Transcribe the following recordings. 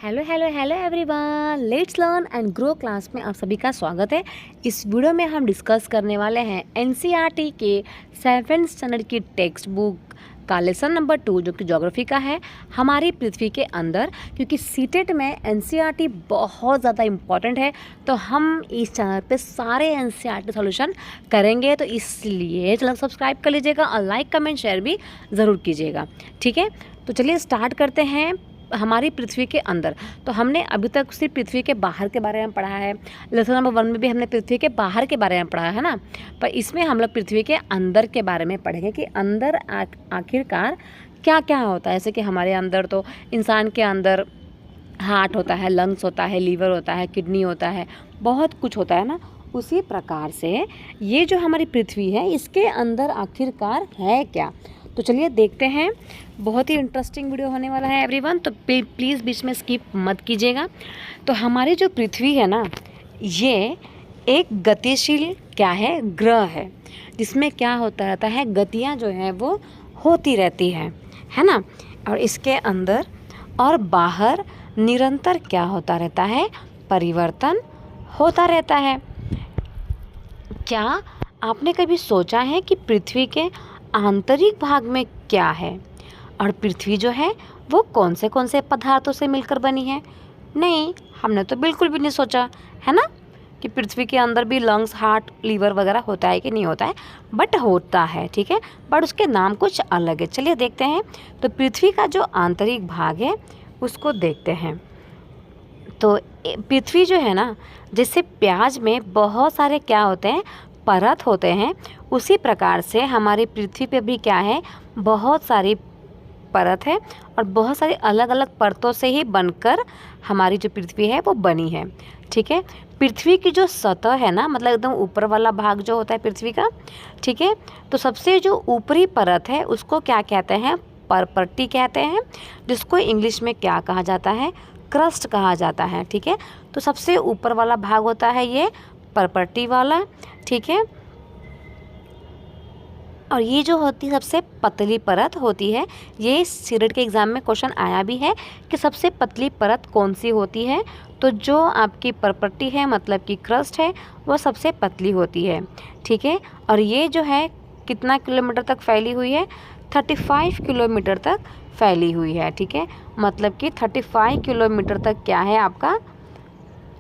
Hello hello hello everyone, let's learn and grow class में आप सभी का स्वागत है। इस वीडियो में हम डिस्कस करने वाले हैं एनसीईआरटी के 7th स्टैंडर्ड की टेक्स्ट बुक का लेसन नंबर 2 जो कि ज्योग्राफी का है, हमारी पृथ्वी के अंदर। क्योंकि सीटेट में एनसीईआरटी बहुत ज़्यादा इम्पॉर्टेंट है, तो हम इस चैनल पे सारे एनसीईआरटी सॉल्यूशन करेंगे। तो इसलिए चलो सब्सक्राइब कर लीजिएगा और लाइक कमेंट शेयर भी ज़रूर कीजिएगा, ठीक है। तो चलिए स्टार्ट करते हैं। हमारी पृथ्वी के अंदर तो हमने अभी तक सिर्फ पृथ्वी के बाहर के बारे में पढ़ा है। लेसन नंबर 1 में भी हमने पृथ्वी के बाहर के बारे में पढ़ा है ना, पर इसमें हम लोग पृथ्वी के अंदर के बारे में पढ़ेंगे कि अंदर आखिरकार क्या क्या होता है। जैसे कि हमारे अंदर तो इंसान के अंदर हार्ट होता है, लंग्स होता है, लीवर होता है, किडनी होता है, बहुत कुछ होता है ना। उसी प्रकार से ये जो हमारी पृथ्वी है, इसके अंदर आखिरकार है क्या। तो चलिए देखते हैं। बहुत ही इंटरेस्टिंग वीडियो होने वाला है एवरीवन, तो प्लीज़ बीच में स्किप मत कीजिएगा। तो हमारी जो पृथ्वी है ना, ये एक गतिशील क्या है, ग्रह है, जिसमें क्या होता रहता है, गतियाँ जो है वो होती रहती है ना। और इसके अंदर और बाहर निरंतर क्या होता रहता है, परिवर्तन होता रहता है। क्या आपने कभी सोचा है कि पृथ्वी के आंतरिक भाग में क्या है, और पृथ्वी जो है वो कौन से पदार्थों से मिलकर बनी है? नहीं, हमने तो बिल्कुल भी नहीं सोचा है ना कि पृथ्वी के अंदर भी लंग्स, हार्ट, लीवर वगैरह होता है कि नहीं होता है। बट होता है, ठीक है, बट उसके नाम कुछ अलग है। चलिए देखते हैं। तो पृथ्वी का जो आंतरिक भाग है उसको देखते हैं। तो पृथ्वी जो है ना, जैसे प्याज में बहुत सारे क्या होते हैं, परत होते हैं, उसी प्रकार से हमारी पृथ्वी पे भी क्या है, बहुत सारी परत है और बहुत सारी अलग अलग परतों से ही बनकर हमारी जो पृथ्वी है वो बनी है, ठीक है। पृथ्वी की जो सतह है ना, मतलब एकदम ऊपर वाला भाग जो होता है पृथ्वी का, ठीक है, तो सबसे जो ऊपरी परत है उसको क्या कहते हैं, परपट्टी कहते हैं, जिसको इंग्लिश में क्या कहा जाता है, क्रस्ट कहा जाता है, ठीक है। तो सबसे ऊपर वाला भाग होता है ये परपट्टी वाला, ठीक है। और ये जो होती है सबसे पतली परत होती है। ये सीटेट के एग्ज़ाम में क्वेश्चन आया भी है कि सबसे पतली परत कौन सी होती है। तो जो आपकी परपट्टी है, मतलब कि क्रस्ट है, वो सबसे पतली होती है, ठीक है। और ये जो है कितना किलोमीटर तक फैली हुई है, 35 किलोमीटर तक फैली हुई है, ठीक है। मतलब कि 35 किलोमीटर तक क्या है, आपका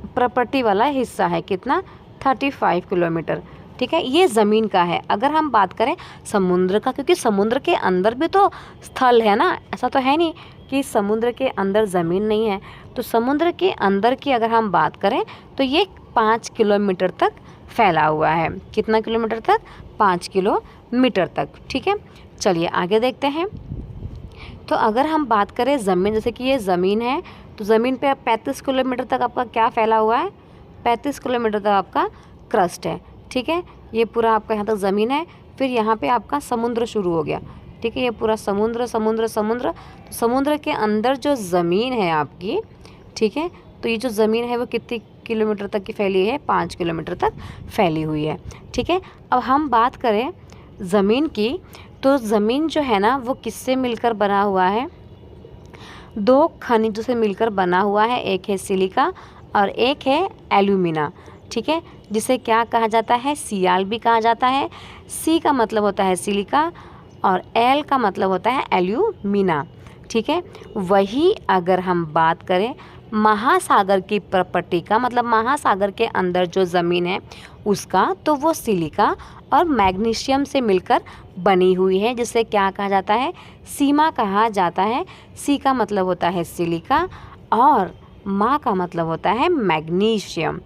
प्रॉपर्टी वाला हिस्सा है, कितना, 35 किलोमीटर, ठीक है। ये ज़मीन का है। अगर हम बात करें समुद्र का, क्योंकि समुद्र के अंदर भी तो स्थल है ना, ऐसा तो है नहीं कि समुद्र के अंदर ज़मीन नहीं है। तो समुद्र के अंदर की अगर हम बात करें तो ये 5 किलोमीटर तक फैला हुआ है। कितना किलोमीटर तक, 5 किलोमीटर तक, ठीक है। चलिए आगे देखते हैं। तो अगर हम बात करें ज़मीन, जैसे कि ये ज़मीन है, तो ज़मीन पे 35 किलोमीटर तक आपका क्या फैला हुआ है, 35 किलोमीटर तक आपका क्रस्ट है, ठीक है। ये पूरा आपका यहाँ तक ज़मीन है। फिर यहाँ पे आपका समुद्र शुरू हो गया, ठीक है। ये पूरा समुद्र समुद्र समुद्र, तो समुद्र के अंदर जो ज़मीन है आपकी, ठीक है, तो ये जो ज़मीन है वो कितनी किलोमीटर तक की फैली है, 5 किलोमीटर तक फैली हुई है, ठीक है। अब हम बात करें ज़मीन की, तो ज़मीन जो है ना वो किससे मिलकर बना हुआ है, 2 खनिजों से मिलकर बना हुआ है। एक है सिलिका और एक है एल्यूमिना, ठीक है, जिसे क्या कहा जाता है, सियाल भी कहा जाता है। सी का मतलब होता है सिलिका और एल का मतलब होता है एल्यूमिना, ठीक है। वही अगर हम बात करें महासागर की प्रॉपर्टी का, मतलब महासागर के अंदर जो ज़मीन है उसका, तो वो सिलिका और मैग्नीशियम से मिलकर बनी हुई है, जिसे क्या कहा जाता है, सीमा कहा जाता है। सी का मतलब होता है सिलिका और मा का मतलब होता है मैग्नीशियम,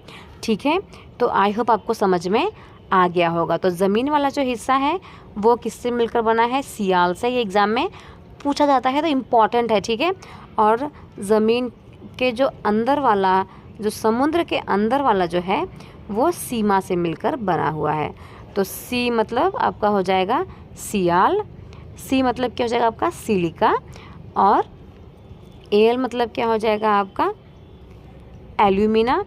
ठीक है। तो आई होप आपको समझ में आ गया होगा। तो ज़मीन वाला जो हिस्सा है वो किससे मिलकर बना है, सियाल से। ये एग्ज़ाम में पूछा जाता है तो इम्पॉर्टेंट है, ठीक है। और ज़मीन के जो अंदर वाला, जो समुद्र के अंदर वाला जो है वो सीमा से मिलकर बना हुआ है। तो सी मतलब आपका हो जाएगा सियाल, सी मतलब क्या हो जाएगा आपका सिलिका, और एल मतलब क्या हो जाएगा आपका एल्यूमिना,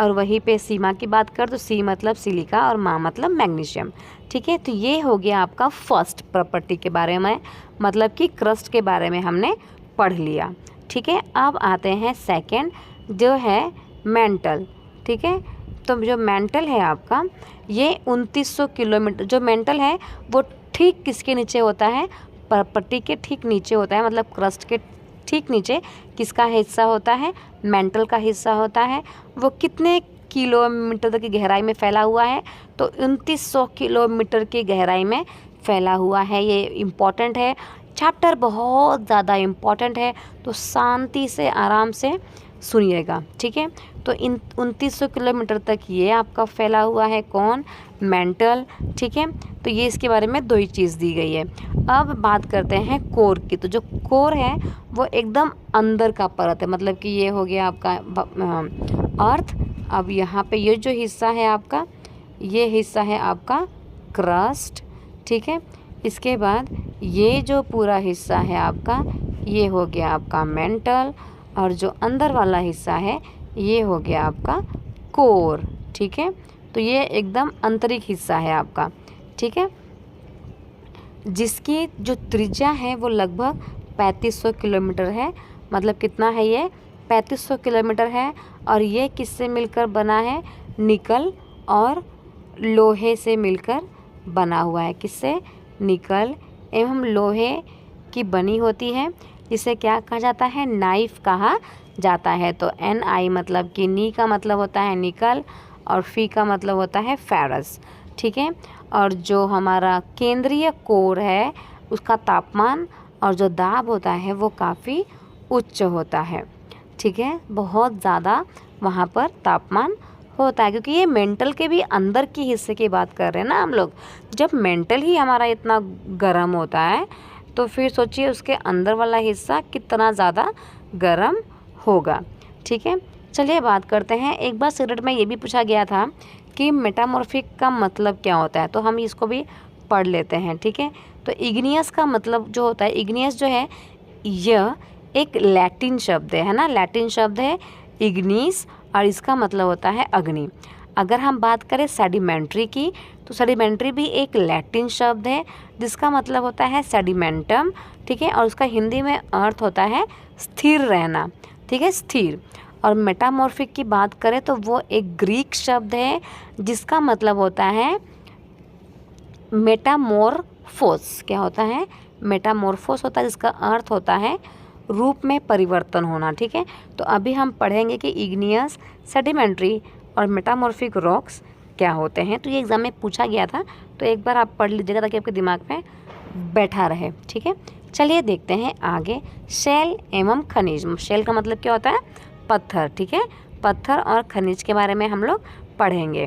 और वहीं पे सीमा की बात कर तो सी मतलब सिलिका और मा मतलब मैग्नीशियम, ठीक है। तो ये हो गया आपका फर्स्ट प्रॉपर्टी के बारे में, मतलब कि क्रस्ट के बारे में हमने पढ़ लिया। ठीक है, अब आते हैं सेकंड जो है मेंटल। ठीक है, तो जो मेंटल है आपका ये 2900 किलोमीटर, जो मेंटल है वो ठीक किसके नीचे होता है, पट्टी के ठीक नीचे होता है, मतलब क्रस्ट के ठीक नीचे किसका हिस्सा होता है, मेंटल का हिस्सा होता है। वो कितने किलोमीटर तक की गहराई में फैला हुआ है, तो 2900 किलोमीटर की गहराई में फैला हुआ है। ये इम्पॉर्टेंट है, चैप्टर बहुत ज़्यादा इम्पॉर्टेंट है, तो शांति से आराम से सुनिएगा। ठीक है, तो इन 2900 किलोमीटर तक ये आपका फैला हुआ है कौन, मेंटल। ठीक है, तो ये इसके बारे में 2 ही चीज़ दी गई है। अब बात करते हैं कोर की। तो जो कोर है वो एकदम अंदर का परत है, मतलब कि ये हो गया आपका अर्थ। अब यहाँ पे ये जो हिस्सा है आपका, ये हिस्सा है आपका क्रस्ट। ठीक है, इसके बाद ये जो पूरा हिस्सा है आपका, ये हो गया आपका मेंटल, और जो अंदर वाला हिस्सा है ये हो गया आपका कोर। ठीक है, तो ये एकदम आंतरिक हिस्सा है आपका। ठीक है, जिसकी जो त्रिज्या है वो लगभग 3500 किलोमीटर है। मतलब कितना है ये, 3500 किलोमीटर है। और ये किससे मिलकर बना है, निकल और लोहे से मिलकर बना हुआ है। किससे, निकल एवं लोहे की बनी होती है, जिसे क्या कहा जाता है, नाइफ कहा जाता है। तो Ni मतलब कि नी का मतलब होता है निकल, और फी का मतलब होता है फेरस। ठीक है, और जो हमारा केंद्रीय कोर है उसका तापमान और जो दाब होता है वो काफ़ी उच्च होता है। ठीक है, बहुत ज़्यादा वहाँ पर तापमान होता है, क्योंकि ये मेंटल के भी अंदर की हिस्से की बात कर रहे हैं ना हम लोग। जब मेंटल ही हमारा इतना गर्म होता है तो फिर सोचिए उसके अंदर वाला हिस्सा कितना ज़्यादा गर्म होगा। ठीक है, चलिए बात करते हैं। एक बार सिगरेट में ये भी पूछा गया था कि मेटामॉर्फिक का मतलब क्या होता है, तो हम इसको भी पढ़ लेते हैं। ठीक है, तो इग्नियस का मतलब जो होता है, इग्नियस जो है यह एक लैटिन शब्द है ना, लैटिन शब्द है इग्निस, और इसका मतलब होता है अग्नि। अगर हम बात करें सेडिमेंट्री की, तो सेडिमेंट्री भी एक लैटिन शब्द है जिसका मतलब होता है सेडिमेंटम। ठीक है, और उसका हिंदी में अर्थ होता है स्थिर रहना। ठीक है, स्थिर। और मेटामॉर्फिक की बात करें तो वो एक ग्रीक शब्द है जिसका मतलब होता है मेटामॉर्फोस। क्या होता है, मेटामॉर्फोस होता है, जिसका अर्थ होता है रूप में परिवर्तन होना। ठीक है, तो अभी हम पढ़ेंगे कि इग्नियस, सेडिमेंट्री और मेटामॉर्फिक रॉक्स क्या होते हैं। तो ये एग्ज़ाम में पूछा गया था, तो एक बार आप पढ़ लीजिएगा ताकि आपके दिमाग में बैठा रहे। ठीक है, चलिए देखते हैं आगे। शेल एवं खनिज। शेल का मतलब क्या होता है, पत्थर। ठीक है, पत्थर और खनिज के बारे में हम लोग पढ़ेंगे।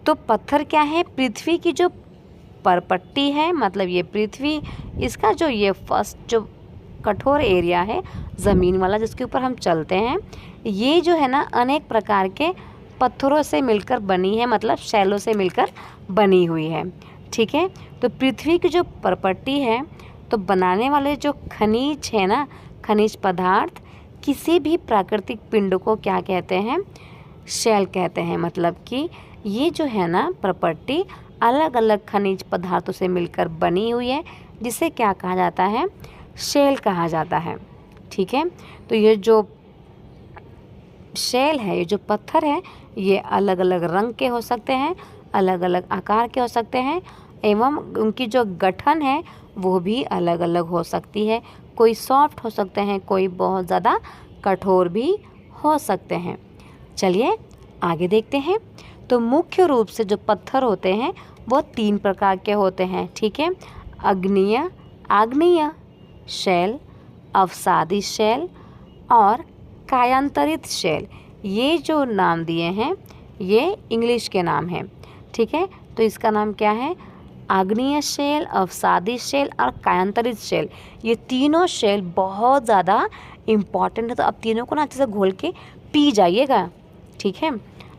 तो पत्थर क्या है, पृथ्वी की जो परपट्टी है, मतलब ये पृथ्वी, इसका जो ये फर्स्ट जो कठोर एरिया है ज़मीन वाला जिसके ऊपर हम चलते हैं, ये जो है ना अनेक प्रकार के पत्थरों से मिलकर बनी है, मतलब शैलों से मिलकर बनी हुई है। ठीक है, तो पृथ्वी की जो परपट्टी है, तो बनाने वाले जो खनिज है ना, खनिज पदार्थ, किसी भी प्राकृतिक पिंड को क्या कहते हैं, शैल कहते हैं। मतलब कि ये जो है ना प्रॉपर्टी अलग अलग खनिज पदार्थों से मिलकर बनी हुई है, जिसे क्या कहा जाता है, शैल कहा जाता है। ठीक है, तो ये जो शैल है, ये जो पत्थर है, ये अलग अलग रंग के हो सकते हैं, अलग अलग आकार के हो सकते हैं, एवं उनकी जो गठन है वो भी अलग अलग हो सकती है। कोई सॉफ्ट हो सकते हैं, कोई बहुत ज़्यादा कठोर भी हो सकते हैं। चलिए आगे देखते हैं। तो मुख्य रूप से जो पत्थर होते हैं वो 3 प्रकार के होते हैं। ठीक है, आग्नेय शैल, अवसादी शैल और कायांतरित शैल। ये जो नाम दिए हैं ये इंग्लिश के नाम हैं। ठीक है, तो इसका नाम क्या है, आग्नेय शैल, अवसादी शैल और कायांतरित शैल। ये तीनों शैल बहुत ज़्यादा इम्पॉर्टेंट है, तो अब तीनों को ना अच्छे से घोल के पी जाइएगा। ठीक है,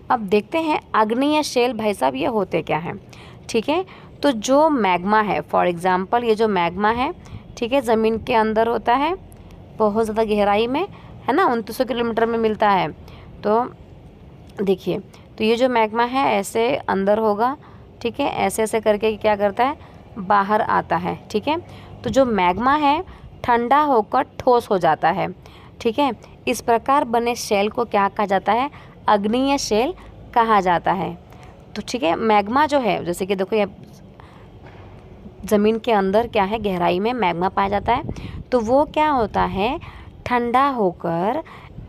अब देखते हैं आग्नेय शैल भाई साहब ये होते क्या हैं। ठीक है, तो जो मैग्मा है, फॉर एग्जांपल ये जो मैग्मा है, ठीक है, ज़मीन के अंदर होता है, बहुत ज़्यादा गहराई में है ना, 2900 किलोमीटर में मिलता है। तो देखिए, तो ये जो मैग्मा है ऐसे अंदर होगा। ठीक है, ऐसे ऐसे करके क्या करता है, बाहर आता है। ठीक है, तो जो मैग्मा है ठंडा होकर ठोस हो जाता है। ठीक है, इस प्रकार बने शेल को क्या कहा जाता है? अग्नीय शेल कहा जाता है। तो ठीक है, मैग्मा जो है, जैसे कि देखो ये ज़मीन के अंदर क्या है, गहराई में मैग्मा पाया जाता है, तो वो क्या होता है, ठंडा होकर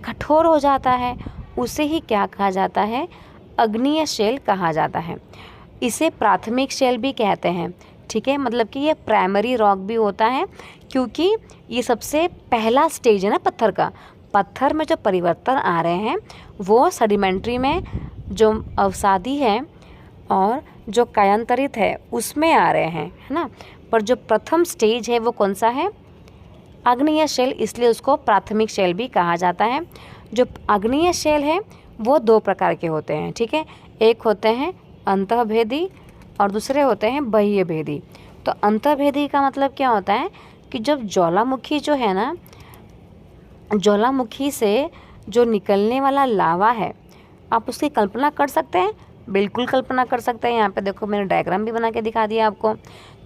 कठोर हो जाता है, उसे ही क्या कहा जाता है? अग्नीय शेल कहा जाता है। इसे प्राथमिक शेल भी कहते हैं। ठीक है, मतलब कि ये प्राइमरी रॉक भी होता है, क्योंकि ये सबसे पहला स्टेज है ना पत्थर का। पत्थर में जो परिवर्तन आ रहे हैं वो सेडिमेंट्री में जो अवसादी है और जो कायांतरित है उसमें आ रहे हैं, है ना। पर जो प्रथम स्टेज है वो कौन सा है? आग्नेय शेल, इसलिए उसको प्राथमिक शेल भी कहा जाता है। जो आग्नेय शेल है वो दो प्रकार के होते हैं। ठीक है, एक होते हैं अंतःभेदी और दूसरे होते हैं बाह्यभेदी। तो अंतःभेदी का मतलब क्या होता है कि जब ज्वालामुखी जो है ना, ज्वालामुखी से जो निकलने वाला लावा है, आप उसकी कल्पना कर सकते हैं? बिल्कुल कल्पना कर सकते हैं। यहाँ पे देखो मैंने डायग्राम भी बना के दिखा दिया आपको।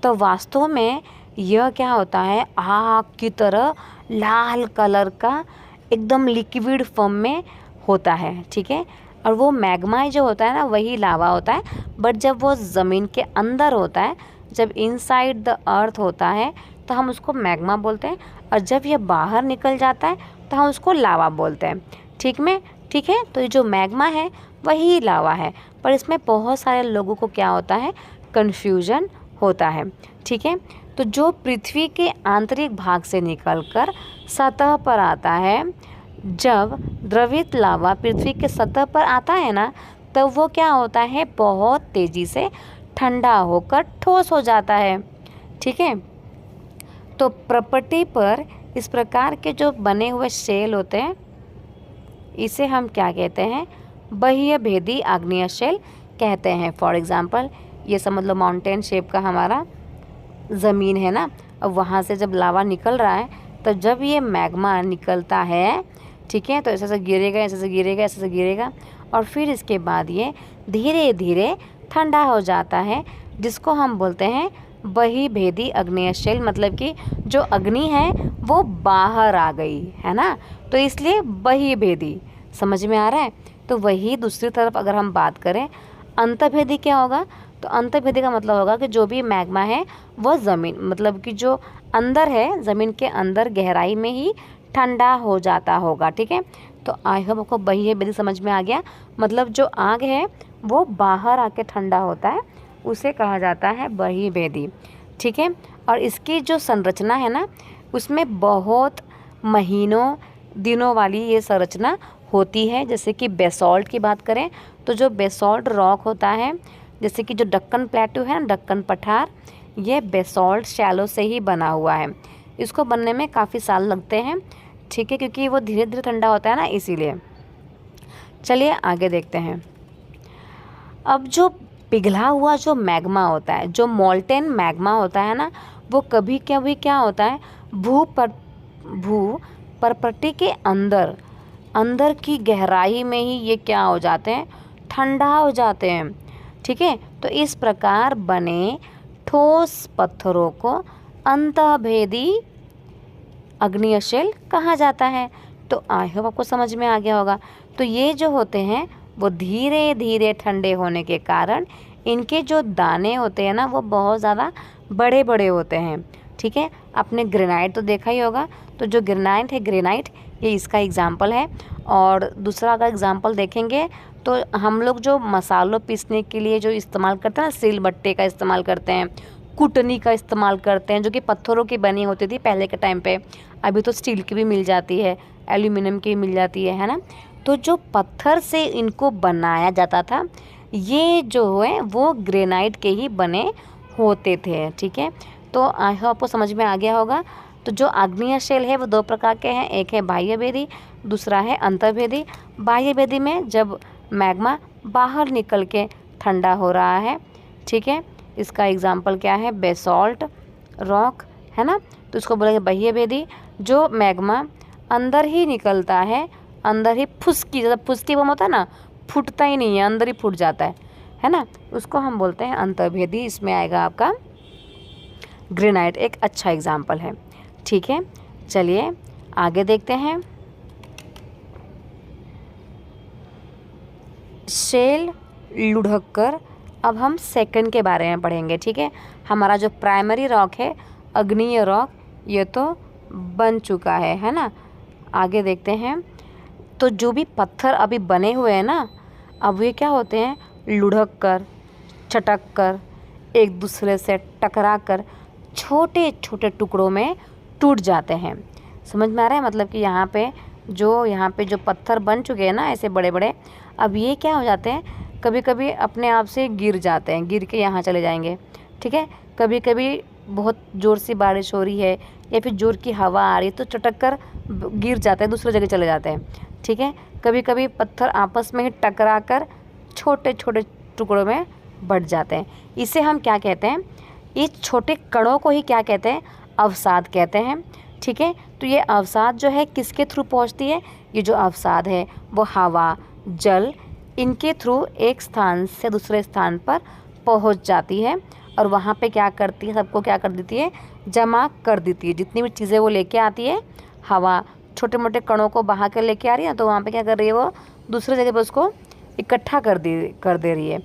तो वास्तव में यह क्या होता है, आग की तरह लाल कलर का एकदम लिक्विड फॉर्म में होता है। ठीक है, और वो मैग्मा जो होता है ना वही लावा होता है, बट जब वो ज़मीन के अंदर होता है, जब इनसाइड द अर्थ होता है तो हम उसको मैग्मा बोलते हैं, और जब ये बाहर निकल जाता है तो हम उसको लावा बोलते हैं। ठीक है, तो ये जो मैग्मा है वही लावा है, पर इसमें बहुत सारे लोगों को क्या होता है, कन्फ्यूजन होता है। ठीक है, तो जो पृथ्वी के आंतरिक भाग से निकलकर सतह पर आता है, जब द्रवित लावा पृथ्वी के सतह पर आता है ना, तब वो क्या होता है, बहुत तेज़ी से ठंडा होकर ठोस हो जाता है। ठीक है, तो प्रॉपर्टी पर इस प्रकार के जो बने हुए शेल होते हैं इसे हम क्या कहते हैं, बाह्यभेदी आग्नेय शेल कहते हैं। फॉर एग्जांपल ये समझ लो माउंटेन शेप का हमारा ज़मीन है ना, अब वहाँ से जब लावा निकल रहा है तो जब ये मैग्मा निकलता है, ठीक है, तो ऐसे से गिरेगा, ऐसे से गिरेगा, ऐसे से गिरेगा, और फिर इसके बाद ये धीरे धीरे ठंडा हो जाता है, जिसको हम बोलते हैं बाह्यभेदी आग्नेय शेल। मतलब कि जो अग्नि है वो बाहर आ गई है ना, तो इसलिए बाह्यभेदी। समझ में आ रहा है? तो वही दूसरी तरफ अगर हम बात करें अंतःभेदी क्या होगा, तो अंतःभेदी का मतलब होगा कि जो भी मैग्मा है वो ज़मीन, मतलब कि जो अंदर है, ज़मीन के अंदर गहराई में ही ठंडा हो जाता होगा। ठीक है, तो आई होप आपको बाह्यभेदी समझ में आ गया। मतलब जो आग है वो बाहर आके ठंडा होता है, उसे कहा जाता है बाह्यभेदी। ठीक है, और इसकी जो संरचना है ना, उसमें बहुत महीनों दिनों वाली ये संरचना होती है। जैसे कि बेसॉल्ट की बात करें तो जो बेसॉल्ट रॉक होता है, जैसे कि जो दक्कन प्लेटू है ना, दक्कन पठार, ये बेसॉल्ट शैलो से ही बना हुआ है। इसको बनने में काफ़ी साल लगते हैं। ठीक है, क्योंकि वो धीरे धीरे ठंडा होता है ना, इसीलिए। चलिए आगे देखते हैं। अब जो पिघला हुआ जो मैग्मा होता है, जो मोल्टेन मैग्मा होता है ना, वो कभी कभी क्या होता है, भू परपट्टी के अंदर की गहराई में ही ये क्या हो जाते हैं, ठंडा हो जाते हैं। ठीक है, तो इस प्रकार बने ठोस पत्थरों को अंतःभेदी आग्नेय शेल कहा जाता है। तो आई होप आपको समझ में आ गया होगा। तो ये जो होते हैं वो धीरे धीरे ठंडे होने के कारण इनके जो दाने होते हैं ना वो बहुत ज़्यादा बड़े बड़े होते हैं। ठीक है, आपने ग्रेनाइट तो देखा ही होगा। तो जो ग्रेनाइट ये इसका एग्जाम्पल है। और दूसरा अगर एग्जाम्पल देखेंगे तो हम लोग जो मसालों पीसने के लिए जो इस्तेमाल करते हैं ना, सिलबट्टे का इस्तेमाल करते हैं, कुटनी का इस्तेमाल करते हैं, जो कि पत्थरों की बनी होती थी पहले के टाइम पे। अभी तो स्टील की भी मिल जाती है, एल्यूमिनियम की भी मिल जाती है ना। तो जो पत्थर से इनको बनाया जाता था, ये जो है वो ग्रेनाइट के ही बने होते थे। ठीक है, तो आई होप आपको समझ में आ गया होगा। तो जो आग्नेय शेल है वो दो प्रकार के हैं, एक है बाह्यभेदी, दूसरा है अंतःभेदी। बाह्यभेदी में जब मैग्मा बाहर निकल के ठंडा हो रहा है, ठीक है, इसका एग्जाम्पल क्या है, बेसॉल्ट रॉक है ना, तो इसको बोलेंगे बाह्यभेदी। जो मैग्मा अंदर ही निकलता है, अंदर ही फुसकी, जैसे फुसकी बम होता है ना, फूटता ही नहीं है, अंदर ही फूट जाता है ना, उसको हम बोलते हैं अंतःभेदी। इसमें आएगा आपका ग्रेनाइट, एक अच्छा एग्जाम्पल है। ठीक है, चलिए आगे देखते हैं। शेल लुढ़ककर अब हम सेकंड के बारे में पढ़ेंगे। ठीक है, हमारा जो प्राइमरी रॉक है, अग्नीय रॉक, ये तो बन चुका है ना। आगे देखते हैं। तो जो भी पत्थर अभी बने हुए हैं ना, अब ये क्या होते हैं, लुढ़क कर, चटक कर, एक दूसरे से टकरा कर छोटे छोटे टुकड़ों में टूट जाते हैं। समझ में आ रहा है? मतलब कि यहाँ पे जो पत्थर बन चुके हैं ना ऐसे बड़े बड़े, अब ये क्या हो जाते हैं, कभी कभी अपने आप से गिर जाते हैं, गिर के यहाँ चले जाएंगे। ठीक है, कभी कभी बहुत ज़ोर से बारिश हो रही है या फिर ज़ोर की हवा आ रही है तो चटक कर गिर जाते हैं, दूसरी जगह चले जाते हैं। ठीक है, कभी कभी पत्थर आपस में ही टकरा कर छोटे छोटे टुकड़ों में बट जाते हैं। इसे हम क्या कहते हैं, इस छोटे कणों को ही क्या कहते हैं, अवसाद कहते हैं। ठीक है, तो ये अवसाद जो है किसके थ्रू पहुंचती है, ये जो अवसाद है वो हवा, जल, इनके थ्रू एक स्थान से दूसरे स्थान पर पहुंच जाती है और वहाँ पे क्या करती है, सबको क्या कर देती है, जमा कर देती है। जितनी भी चीज़ें वो लेके आती है, हवा छोटे मोटे कणों को बहा कर लेके आ रही है, तो वहाँ पे क्या कर रही है, वो दूसरी जगह पर उसको इकट्ठा कर दे रही है।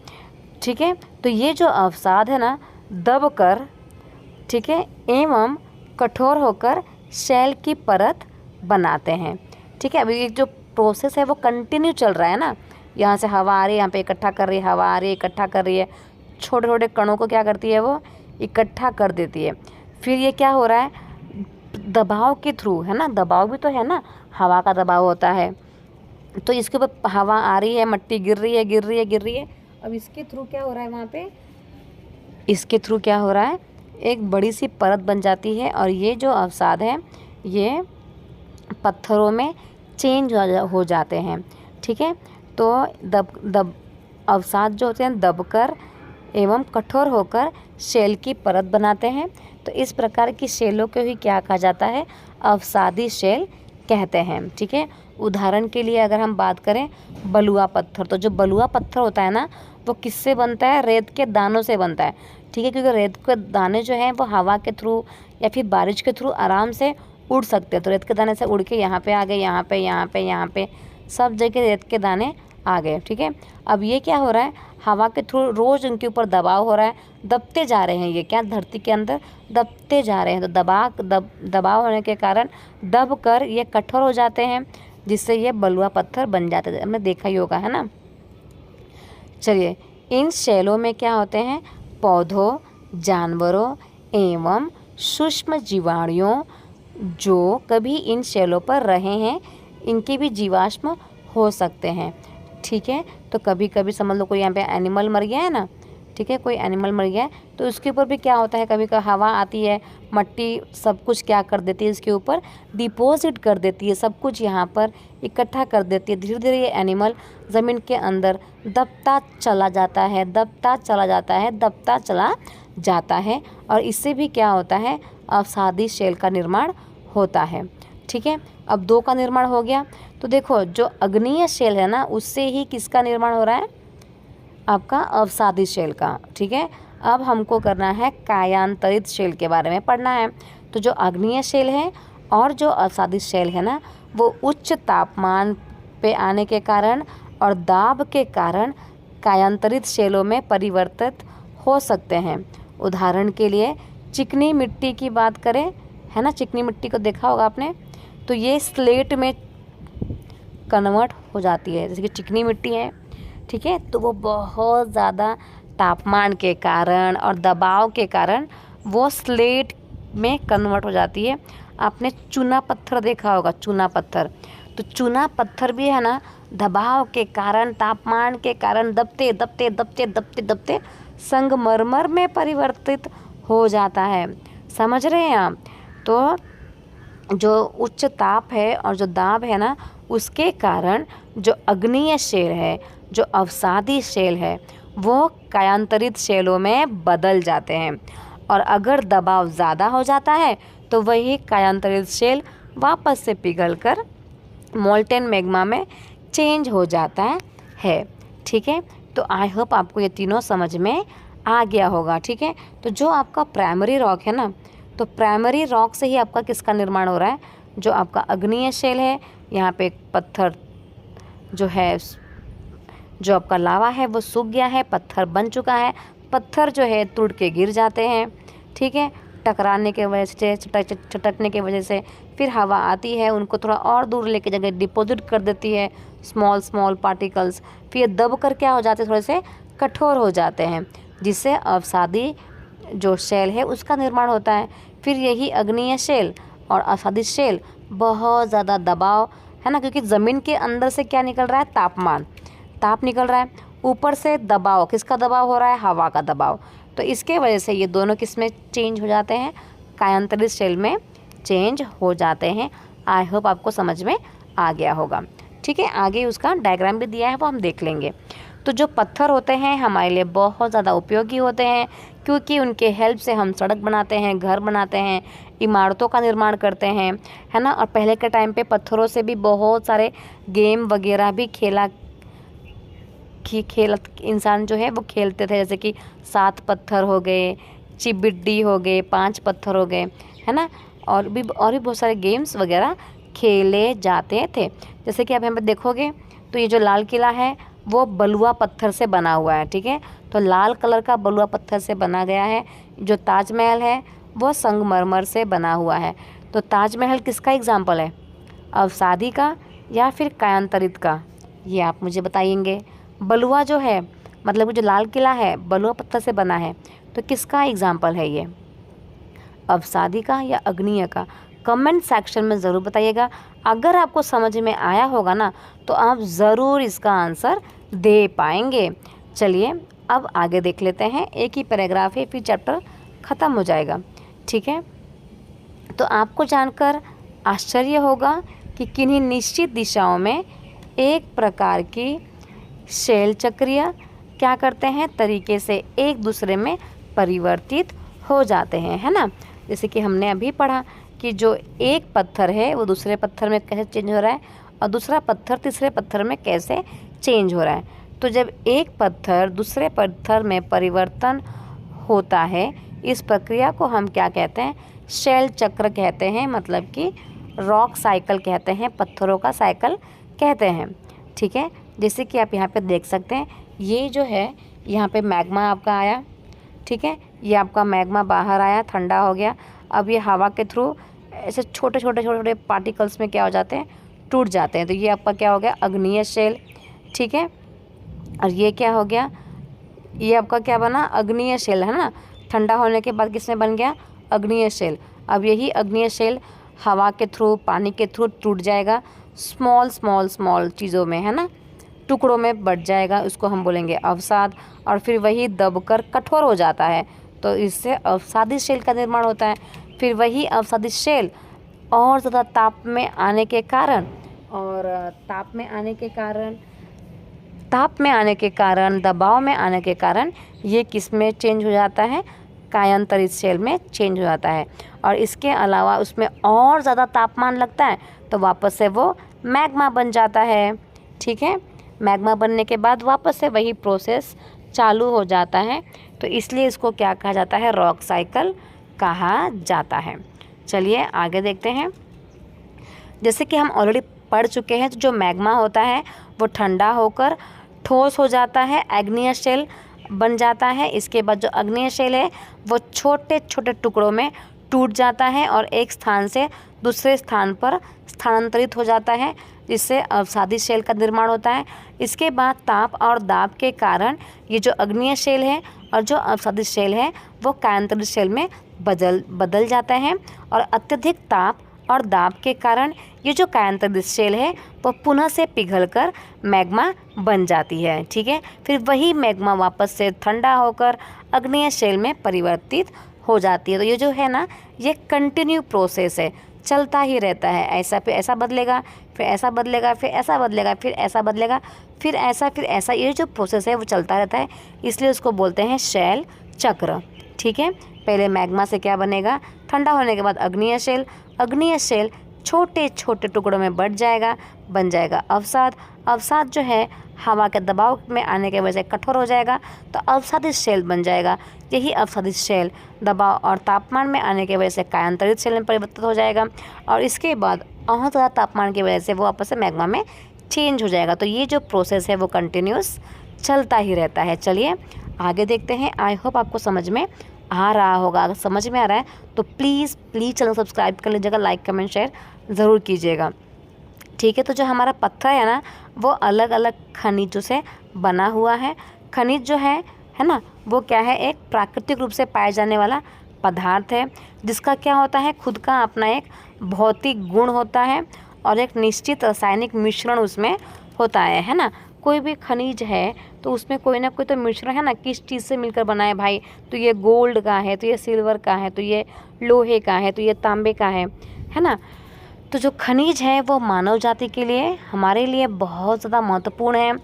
ठीक है, तो ये जो अवसाद है ना, दब कर, ठीक है, एवं कठोर होकर शैल की परत बनाते हैं। ठीक है, अभी ये जो प्रोसेस है वो कंटिन्यू चल रहा है ना, यहाँ से हवा आ रही है, यहाँ पे इकट्ठा कर रही है, हवा आ रही है, इकट्ठा कर रही है, छोटे छोटे कणों को क्या करती है, वो इकट्ठा कर देती है। फिर ये क्या हो रहा है, दबाव के थ्रू, है ना, दबाव भी तो है ना, हवा का दबाव होता है, तो इसके ऊपर हवा आ रही है, मट्टी गिर रही है, अब इसके थ्रू क्या हो रहा है, वहाँ पे इसके थ्रू क्या हो रहा है, एक बड़ी सी परत बन जाती है और ये जो अवसाद है ये पत्थरों में चेंज हो जाते हैं। ठीक है, तो दब अवसाद जो होते हैं दबकर एवं कठोर होकर शेल की परत बनाते हैं। तो इस प्रकार की शेलों को ही क्या कहा जाता है, अवसादी शेल कहते हैं। ठीक है, उदाहरण के लिए अगर हम बात करें बलुआ पत्थर, तो जो बलुआ पत्थर होता है ना वो किससे बनता है, रेत के दानों से बनता है। ठीक है, क्योंकि रेत के दाने जो हैं वो हवा के थ्रू या फिर बारिश के थ्रू आराम से उड़ सकते हैं। तो रेत के दाने से उड़ के यहाँ पे आ गए, यहाँ पे सब जगह रेत के दाने आ गए। ठीक है, अब ये क्या हो रहा है, हवा के थ्रू रोज़ उनके ऊपर दबाव हो रहा है, दबते जा रहे हैं, ये क्या धरती के अंदर दबते जा रहे हैं। तो दबाव होने के कारण दब कर ये कठोर हो जाते हैं, जिससे ये बलुआ पत्थर बन जाते हैं। हमने देखा ही होगा, है ना। चलिए, इन शैलों में क्या होते हैं, पौधों, जानवरों एवं सूक्ष्म जीवाणुओं जो कभी इन शैलों पर रहे हैं, इनके भी जीवाश्म हो सकते हैं। ठीक है, तो कभी कभी समझ लो कोई यहाँ पे एनिमल मर गया है ना, ठीक है, कोई एनिमल मर गया है तो उसके ऊपर भी क्या होता है, कभी कभी हवा आती है, मट्टी सब कुछ क्या कर देती है, इसके ऊपर डिपॉजिट कर देती है, सब कुछ यहाँ पर इकट्ठा कर देती है। धीरे धीरे ये एनिमल ज़मीन के अंदर दबता चला जाता है और इससे भी क्या होता है, अवसादी शेल का निर्माण होता है। ठीक है, अब दो का निर्माण हो गया। तो देखो जो अग्नीय शेल है ना, उससे ही किसका निर्माण हो रहा है, आपका अवसादी शेल का। ठीक है, अब हमको करना है कायांतरित शेल के बारे में पढ़ना है। तो जो अग्नीय शेल है और जो अवसादी शेल है ना, वो उच्च तापमान पे आने के कारण और दाब के कारण कायांतरित शेलों में परिवर्तित हो सकते हैं। उदाहरण के लिए चिकनी मिट्टी की बात करें, है ना, चिकनी मिट्टी को देखा होगा आपने, तो ये स्लेट में कन्वर्ट हो जाती है। जैसे कि चिकनी मिट्टी है, ठीक है, तो वो बहुत ज़्यादा तापमान के कारण और दबाव के कारण वो स्लेट में कन्वर्ट हो जाती है। आपने चूना पत्थर देखा होगा, चूना पत्थर, तो चूना पत्थर भी है ना, दबाव के कारण, तापमान के कारण दबते संगमरमर में परिवर्तित हो जाता है। समझ रहे हैं आप। तो जो उच्च ताप है और जो दाब है ना, उसके कारण जो अग्नीय शेल है, जो अवसादी शेल है, वो कायांतरित शेलों में बदल जाते हैं। और अगर दबाव ज़्यादा हो जाता है तो वही कायांतरित शेल वापस से पिघलकर मोल्टेन मैग्मा में चेंज हो जाता है। ठीक है, तो आई होप आपको ये तीनों समझ में आ गया होगा। ठीक है, तो जो आपका प्राइमरी रॉक है ना, तो प्राइमरी रॉक से ही आपका किसका निर्माण हो रहा है, जो आपका अग्नीय शेल है। यहाँ पे पत्थर जो है, जो आपका लावा है वो सूख गया है, पत्थर बन चुका है, पत्थर जो है टूट के गिर जाते हैं, ठीक है, टकराने के वजह से, चटकने की वजह से। फिर हवा आती है, उनको थोड़ा और दूर लेके जगह डिपॉजिट कर देती है स्मॉल पार्टिकल्स। फिर दब कर क्या हो जाते हैं, थोड़े से कठोर हो जाते हैं, जिससे अवसादी जो शेल है उसका निर्माण होता है। फिर यही अग्नीय शेल और अवसादी शेल बहुत ज़्यादा दबाव है ना, क्योंकि ज़मीन के अंदर से क्या निकल रहा है, ताप निकल रहा है, ऊपर से दबाव, किसका दबाव हो रहा है, हवा का दबाव। तो इसके वजह से ये दोनों किस में चेंज हो जाते हैं, कायांतरित शेल में चेंज हो जाते हैं। आई होप आपको समझ में आ गया होगा। ठीक है, आगे उसका डायग्राम भी दिया है, वो हम देख लेंगे। तो जो पत्थर होते हैं हमारे लिए बहुत ज़्यादा उपयोगी होते हैं, क्योंकि उनके हेल्प से हम सड़क बनाते हैं, घर बनाते हैं, इमारतों का निर्माण करते हैं, है ना। और पहले के टाइम पे पत्थरों से भी बहुत सारे गेम वगैरह भी खेल इंसान जो है वो खेलते थे, जैसे कि 7 पत्थर हो गए, चिबिड्डी हो गए, 5 पत्थर हो गए, है ना। और भी बहुत सारे गेम्स वगैरह खेले जाते थे। जैसे कि अब हम देखोगे तो ये जो लाल किला है वो बलुआ पत्थर से बना हुआ है, ठीक है। तो लाल कलर का बलुआ पत्थर से बना गया है। जो ताजमहल है वो संगमरमर से बना हुआ है। तो ताजमहल किसका एग्जाम्पल है, अवसादी का या फिर कायांतरित का, ये आप मुझे बताइएंगे। बलुआ जो है, मतलब जो लाल किला है बलुआ पत्थर से बना है, तो किसका एग्जाम्पल है ये, अवसादी का या अग्नीय का। कमेंट सेक्शन में ज़रूर बताइएगा। अगर आपको समझ में आया होगा ना तो आप ज़रूर इसका आंसर दे पाएंगे। चलिए अब आगे देख लेते हैं, एक ही पैराग्राफ है, फिर चैप्टर ख़त्म हो जाएगा, ठीक है। तो आपको जानकर आश्चर्य होगा कि किन्हीं निश्चित दिशाओं में एक प्रकार की शेल चक्रीय क्या करते हैं, तरीके से एक दूसरे में परिवर्तित हो जाते हैं, है ना। जैसे कि हमने अभी पढ़ा कि जो एक पत्थर है वो दूसरे पत्थर में कैसे चेंज हो रहा है, और दूसरा पत्थर तीसरे पत्थर में कैसे चेंज हो रहा है। तो जब एक पत्थर दूसरे पत्थर में परिवर्तन होता है, इस प्रक्रिया को हम क्या कहते हैं, शेल चक्र कहते हैं, मतलब कि रॉक साइकिल कहते हैं, पत्थरों का साइकिल कहते हैं, ठीक है। जैसे कि आप यहाँ पे देख सकते हैं, ये जो है यहाँ पे मैग्मा आपका आया, ठीक है, ये आपका मैग्मा बाहर आया, ठंडा हो गया। अब ये हवा के थ्रू ऐसे छोटे पार्टिकल्स में क्या हो जाते हैं, टूट जाते हैं। तो ये आपका क्या हो गया, अग्नीय शेल, ठीक है। और ये क्या हो गया, ये आपका क्या बना, अग्नीय शेल, है ना। ठंडा होने के बाद किसमें बन गया, अग्नीय शेल। अब यही अग्नीय शेल हवा के थ्रू, पानी के थ्रू टूट जाएगा, स्मॉल चीज़ों में, है ना, टुकड़ों में बढ़ जाएगा, उसको हम बोलेंगे अवसाद। और फिर वही दबकर कठोर हो जाता है, तो इससे अवसादी शेल का निर्माण होता है। फिर वही अवसादी शेल और ज़्यादा ताप में आने के कारण, दबाव में आने के कारण ये किस में चेंज हो जाता है, कायांतरित शेल में चेंज हो जाता है। और इसके अलावा उसमें और ज़्यादा तापमान लगता है तो वापस से वो मैग्मा बन जाता है, ठीक है। मैग्मा बनने के बाद वापस से वही प्रोसेस चालू हो जाता है, तो इसलिए इसको क्या कहा जाता है, रॉक साइकिल कहा जाता है। चलिए आगे देखते हैं। जैसे कि हम ऑलरेडी पढ़ चुके हैं, तो जो मैग्मा होता है वो ठंडा होकर ठोस हो जाता है, अग्नीय शेल बन जाता है। इसके बाद जो अग्नीय शेल है वो छोटे छोटे टुकड़ों में टूट जाता है और एक स्थान से दूसरे स्थान पर स्थानांतरित हो जाता है, जिससे अवसादी शेल का निर्माण होता है। इसके बाद ताप और दाब के कारण ये जो अग्नीय शेल है और जो अवसादी शेल है वो कायांतरित शेल में बदल जाता है। और अत्यधिक ताप और दाब के कारण ये जो कायांतरित शेल है वो पुनः से पिघलकर मैग्मा बन जाती है, ठीक है। फिर वही मैग्मा वापस से ठंडा होकर अग्नीय शेल में परिवर्तित हो जाती है। तो ये जो है ना, ये कंटिन्यू प्रोसेस है, चलता ही रहता है। ऐसा फिर ऐसा बदलेगा, फिर ऐसा बदलेगा, फिर ऐसा बदलेगा, फिर ऐसा बदलेगा, फिर ऐसा, ये जो प्रोसेस है वो चलता रहता है। इसलिए उसको बोलते हैं शेल चक्र, ठीक है। पहले मैग्मा से क्या बनेगा, ठंडा होने के बाद अग्नीय शेल छोटे छोटे टुकड़ों में बट जाएगा, बन जाएगा अवसाद। अवसाद जो है हवा के दबाव में आने की वजह से कठोर हो जाएगा, तो अवसादित शेल बन जाएगा। यही अवसादित शेल दबाव और तापमान में आने की वजह से कायांतरित शेल में परिवर्तित हो जाएगा, और इसके बाद और ज़्यादा तापमान की वजह से वो वापस से मैग्मा में चेंज हो जाएगा। तो ये जो प्रोसेस है वो कंटिन्यूस चलता ही रहता है। चलिए आगे देखते हैं। आई होप आपको समझ में आ रहा होगा। अगर समझ में आ रहा है तो प्लीज़ चैनल सब्सक्राइब कर लीजिएगा, लाइक कमेंट शेयर ज़रूर कीजिएगा। ठीक है, तो जो हमारा पत्थर है ना वो अलग अलग खनिजों से बना हुआ है। खनिज जो है ना वो क्या है, एक प्राकृतिक रूप से पाए जाने वाला पदार्थ है, जिसका क्या होता है, खुद का अपना एक भौतिक गुण होता है और एक निश्चित रासायनिक मिश्रण उसमें होता है ना। कोई भी खनिज है तो उसमें कोई ना कोई तो मिश्रण है ना, किस चीज़ से मिलकर बना है भाई, तो ये गोल्ड का है, तो ये सिल्वर का है, तो ये लोहे का है, तो ये तांबे का है ना। तो जो खनिज है वो मानव जाति के लिए, हमारे लिए बहुत ज़्यादा महत्वपूर्ण है।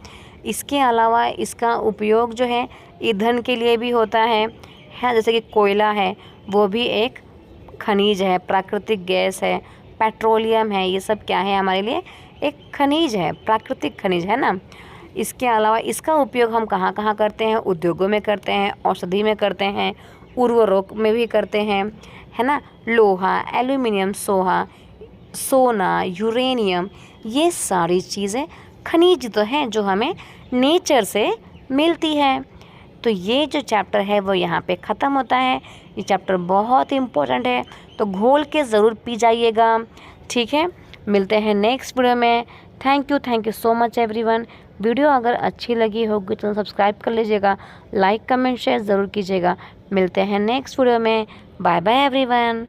इसके अलावा इसका उपयोग जो है ईंधन के लिए भी होता है जैसे कि कोयला है वो भी एक खनिज है, प्राकृतिक गैस है, पेट्रोलियम है, ये सब क्या है, हमारे लिए एक खनिज है, प्राकृतिक खनिज है ना। इसके अलावा इसका उपयोग हम कहाँ कहाँ करते हैं, उद्योगों में करते हैं, औषधि में करते हैं, उर्वरक में भी करते हैं, है ना। लोहा, एल्यूमिनियम, सोना, यूरेनियम, ये सारी चीज़ें खनिज तो हैं जो हमें नेचर से मिलती है। तो ये जो चैप्टर है वो यहाँ पे ख़त्म होता है। ये चैप्टर बहुत इम्पोर्टेंट है, तो घोल के ज़रूर पी जाइएगा। ठीक है, मिलते हैं नेक्स्ट वीडियो में। Thank you so much everyone. Video अगर अच्छी लगी होगी तो सब्सक्राइब कर लीजिएगा, लाइक कमेंट शेयर ज़रूर कीजिएगा। मिलते हैं नेक्स्ट वीडियो में। Bye bye everyone.